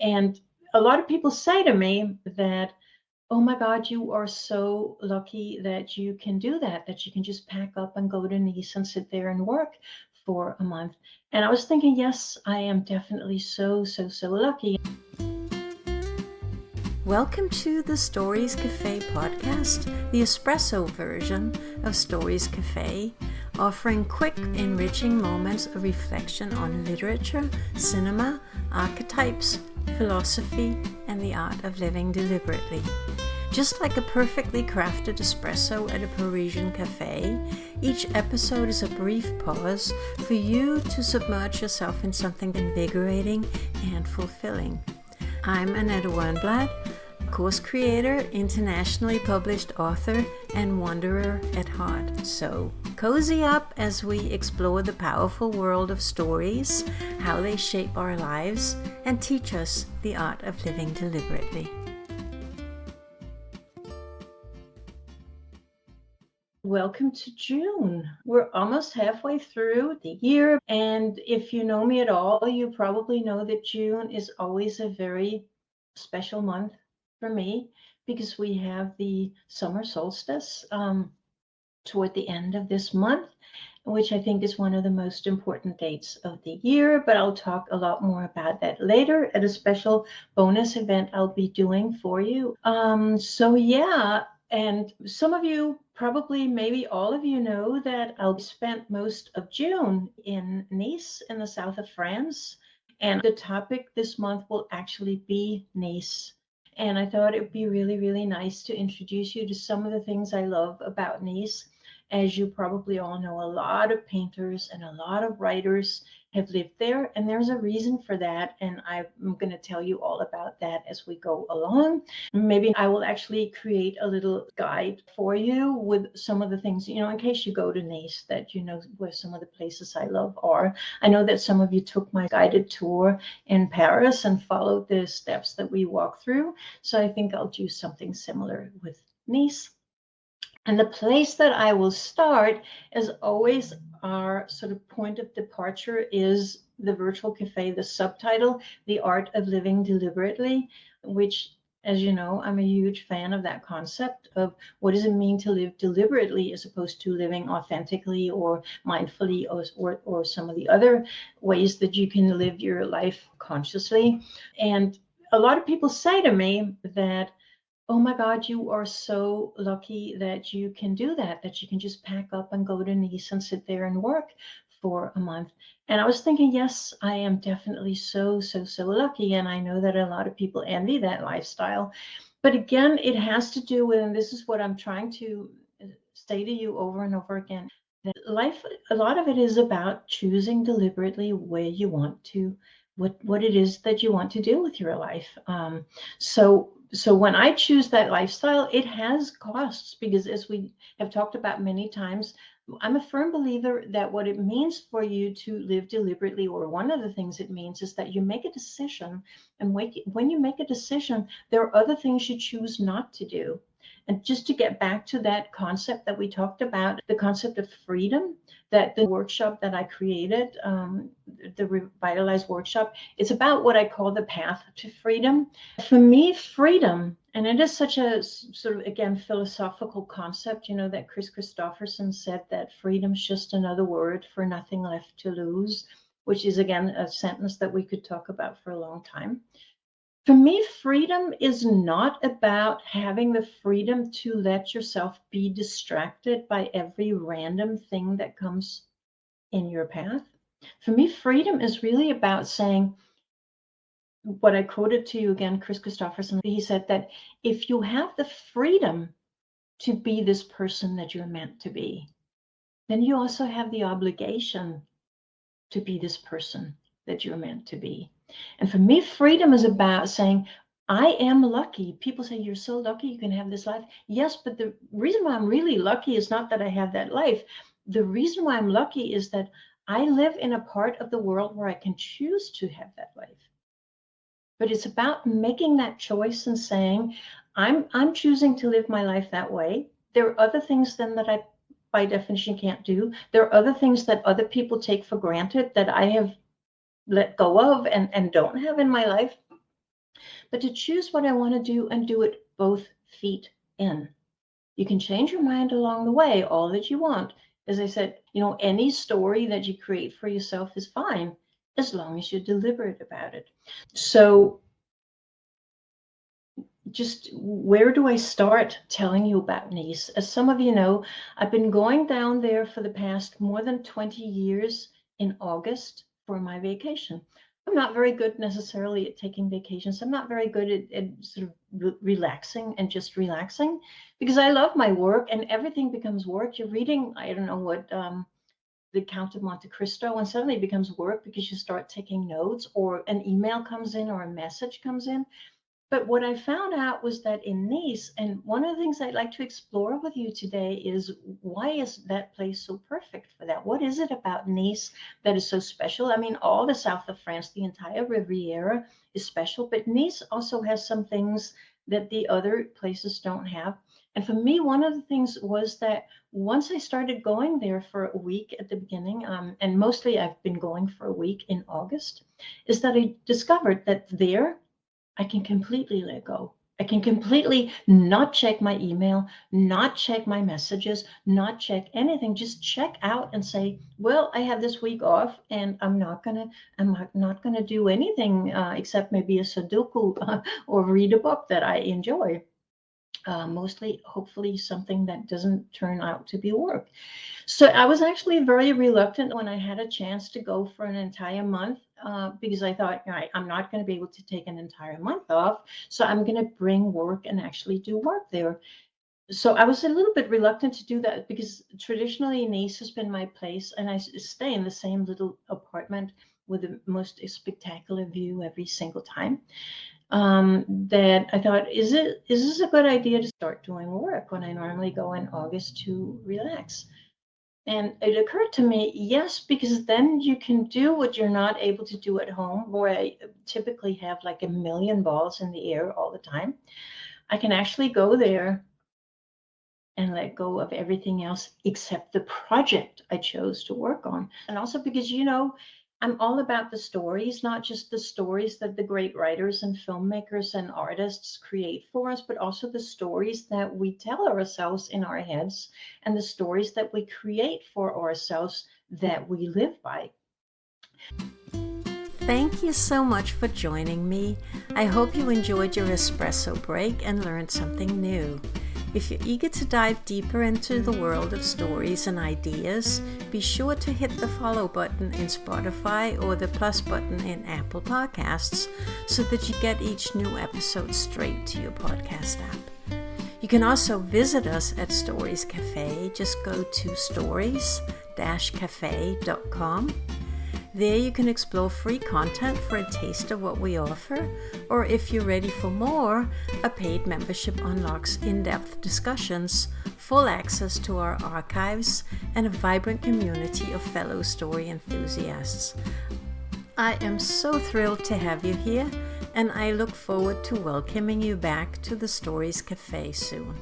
And a lot of people say to me that, oh my God, you are so lucky that you can do that, that you can just pack up and go to Nice and sit there and work for a month. And I was thinking, yes, I am definitely so, so, so lucky. Welcome to the Stories Cafe podcast, the espresso version of Stories Cafe, offering quick, enriching moments of reflection on literature, cinema, archetypes, philosophy, and the art of living deliberately. Just like a perfectly crafted espresso at a Parisian cafe, each episode is a brief pause for you to submerge yourself in something invigorating and fulfilling. I'm Annette Wernblad, course creator, internationally published author, and wanderer at heart. So cozy up as we explore the powerful world of stories, how they shape our lives, and teach us the art of living deliberately. Welcome to June. We're almost halfway through the year. And if you know me at all, you probably know that June is always a very special month for me because we have the summer solstice toward the end of this month, which I think is one of the most important dates of the year. But I'll talk a lot more about that later at a special bonus event I'll be doing for you. And some of you, probably maybe all of you, know that I'll spend most of June in Nice in the south of France. And the topic this month will actually be Nice. And I thought it would be really, really nice to introduce you to some of the things I love about Nice. As you probably all know, a lot of painters and a lot of writers have lived there, and there's a reason for that. And I'm going to tell you all about that as we go along. Maybe I will actually create a little guide for you with some of the things, in case you go to Nice, that you know where some of the places I love are. I know that some of you took my guided tour in Paris and followed the steps that we walked through. So I think I'll do something similar with Nice. And the place that I will start, as always, our sort of point of departure is the virtual cafe, the subtitle, The Art of Living Deliberately, which, as you know, I'm a huge fan of that concept of what does it mean to live deliberately as opposed to living authentically or mindfully or some of the other ways that you can live your life consciously. And a lot of people say to me that, oh my God, you are so lucky that you can do that, that you can just pack up and go to Nice and sit there and work for a month. And I was thinking, yes, I am definitely so, so, so lucky. And I know that a lot of people envy that lifestyle. But again, it has to do with, and this is what I'm trying to say to you over and over again, that life, a lot of it is about choosing deliberately where you want to, what it is that you want to do with your life. So when I choose that lifestyle, it has costs because, as we have talked about many times, I'm a firm believer that what it means for you to live deliberately, or one of the things it means, is that you make a decision. And when you make a decision, there are other things you choose not to do. And just to get back to that concept that we talked about, the concept of freedom, that the workshop that I created, the Revitalize workshop, it's about what I call the path to freedom. For me, freedom, and it is such a sort of, again, philosophical concept, that Chris Christopherson said that freedom's just another word for nothing left to lose, which is, again, a sentence that we could talk about for a long time. For me, freedom is not about having the freedom to let yourself be distracted by every random thing that comes in your path. For me, freedom is really about saying, what I quoted to you again, Chris Christopherson, he said that if you have the freedom to be this person that you're meant to be, then you also have the obligation to be this person that you're meant to be. And for me, freedom is about saying, I am lucky. People say, you're so lucky you can have this life. Yes, but the reason why I'm really lucky is not that I have that life. The reason why I'm lucky is that I live in a part of the world where I can choose to have that life. But it's about making that choice and saying, I'm choosing to live my life that way. There are other things then that I, by definition, can't do. There are other things that other people take for granted that I have let go of and don't have in my life. but to choose what I want to do and do it both feet in. You can change your mind along the way, all that you want. As I said, any story that you create for yourself is fine, as long as you're deliberate about it. So just where do I start telling you about Nice? As some of you know, I've been going down there for the past more than 20 years in August for my vacation. I'm not very good necessarily at taking vacations. I'm not very good at sort of relaxing and just relaxing, because I love my work and everything becomes work. You're reading, I don't know what, the Count of Monte Cristo, and suddenly it becomes work because you start taking notes, or an email comes in or a message comes in. But what I found out was that in Nice, and one of the things I'd like to explore with you today is, why is that place so perfect for that? What is it about Nice that is so special? I mean, all the south of France, the entire Riviera is special, but Nice also has some things that the other places don't have. And for me, one of the things was that once I started going there for a week at the beginning, and mostly I've been going for a week in August, is that I discovered that there I can completely let go. I can completely not check my email, not check my messages, not check anything, just check out and say, well, I have this week off and I'm not gonna do anything except maybe a Sudoku or read a book that I enjoy. Mostly, hopefully, something that doesn't turn out to be work. So I was actually very reluctant when I had a chance to go for an entire month, because I thought, all right, I'm not going to be able to take an entire month off, so I'm going to bring work and actually do work there. So I was a little bit reluctant to do that, because traditionally Nice has been my place, and I stay in the same little apartment with the most spectacular view every single time. That I thought, is this a good idea to start doing work when I normally go in August to relax? And it occurred to me, yes, because then you can do what you're not able to do at home, where I typically have like a million balls in the air all the time. I can actually go there and let go of everything else except the project I chose to work on. And also because, I'm all about the stories, not just the stories that the great writers and filmmakers and artists create for us, but also the stories that we tell ourselves in our heads, and the stories that we create for ourselves that we live by. Thank you so much for joining me. I hope you enjoyed your espresso break and learned something new. If you're eager to dive deeper into the world of stories and ideas, be sure to hit the follow button in Spotify or the plus button in Apple Podcasts so that you get each new episode straight to your podcast app. You can also visit us at Stories Cafe. Just go to stories-cafe.com. There you can explore free content for a taste of what we offer, or if you're ready for more, a paid membership unlocks in-depth discussions, full access to our archives, and a vibrant community of fellow story enthusiasts. I am so thrilled to have you here, and I look forward to welcoming you back to the Stories Cafe soon.